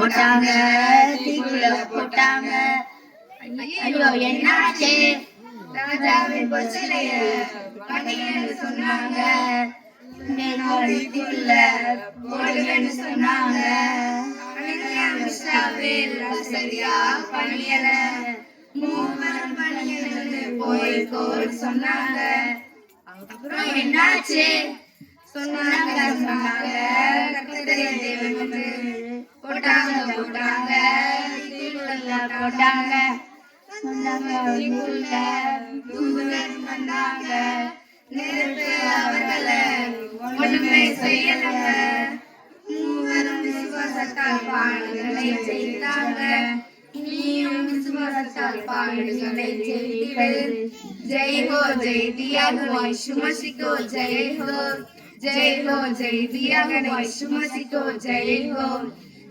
போட்டாங்க தீக்குள்ள போட்டாங்க. ஐயோ என்னாச்சு? ராஜாவின் பொச்சலைய பண்ணின்னு சொன்னாங்க. போடுங்கன்னு சொன்னாங்க. சரியா பண்ணியல மூவர் பண்ணியது போய் சொன்னாங்க. அப்புறம் என்னாச்சு? சொன்னாங்க போட்டாங்க போட்டாங்க போட்டாங்க சொன்னாங்க. வந்தாங்க நெருப்பு அவர்களை ஒண்ணுமே செய்யலங்க. மூவரும் விசுவாசத்தால் பாடுகளை செய்தாங்க. நீயும் விசுவாசத்தால் பாடுகளை செய்தீர்கள். ஜெய் ஹோ ஜெய் தியா சுமசிக்கோ ஜெய் ஹோ. ஜெய் ஹோ ஜெய் தியா சுமசிக்கோ ஜெய் ஹோ.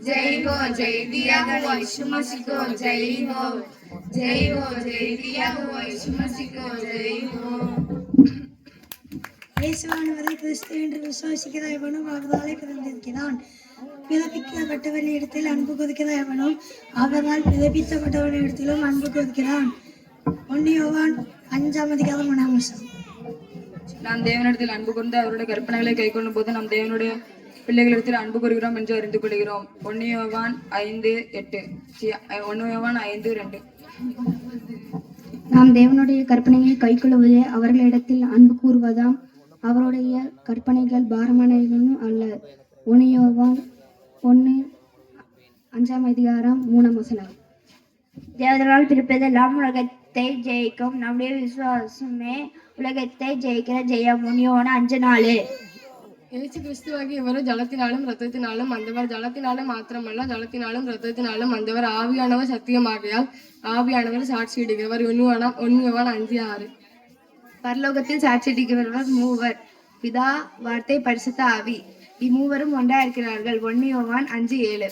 ஜெய் ஹோ ஜெய் தியா சுமசிக்கோ ஜெய் ஹோ. ஜெய் ஹோ ஜெய் தியா சுமசிக்கோ ஜெய் ஹோ. இயேசுவானவரை கிறிஸ்து என்று விசுவாசிக்கிற எவனும் அவராலே பிறந்திருக்கிறான். பிறப்பிக்கப்பட்டவனிடத்தில் அன்பு கொதிக்கிற எவனும் அவரால் பிறப்பிக்கப்பட்டவனிடத்திலும் அன்பு கொதிக்கிறான். 1 யோவான் 5:1. நாம் தேவனிடத்தில் அன்பு கொண்டு அவருடைய கற்பனைகளை கை கொள்ளும் போது நாம் தேவனுடைய பிள்ளைகளிடத்தில் அன்பு கூறுகிறோம் என்று அறிந்து கொள்கிறோம். 1 யோவான் 5:8. 1 யோவான் 5:2. நாம் தேவனுடைய கற்பனைகளை கை கொள்வதே அவர்களிடத்தில் அன்பு கூறுவதாம். அவருடைய கற்பனைகள் பாரமானவைகளும் அல்ல. 1 யோவான் 1:5. தேவனால் பிறப்பதெல்லாம் உலகத்தை ஜெயிக்கும். நம்முடைய விசுவாசமே உலகத்தை ஜெயிக்கிற ஜெயம். 1 யோவான் 5:4. இயேசு கிறிஸ்துவாகி இவர் ஜலத்தினாலும் இரத்தத்தினாலும் வந்தவர். ஜலத்தினாலும் மாத்திரமல்ல, ஜலத்தினாலும் இரத்தத்தினாலும் வந்தவர். ஆவியானவர் சத்தியமாகையால் ஆவியானவர் சாட்சியிடுகிறவர். 1 யோவான் 5:6. பரலோகத்தில் சாட்சியிடுகிறவர் மூவர், பிதா, வார்த்தை, பரிசுத்த ஆவி. இம்மூவரும் ஒன்றாயிருக்கிறார்கள். 1 யோவான் 5:7.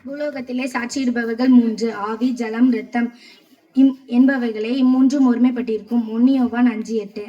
பூலோகத்திலே சாட்சியிடுபவர்கள் 3, ஆவி, ஜலம், இரத்தம் என்பவைகளே இம்மூன்றும் ஒருமைப்பட்டிருக்கும். 1 யோவான் 5:8.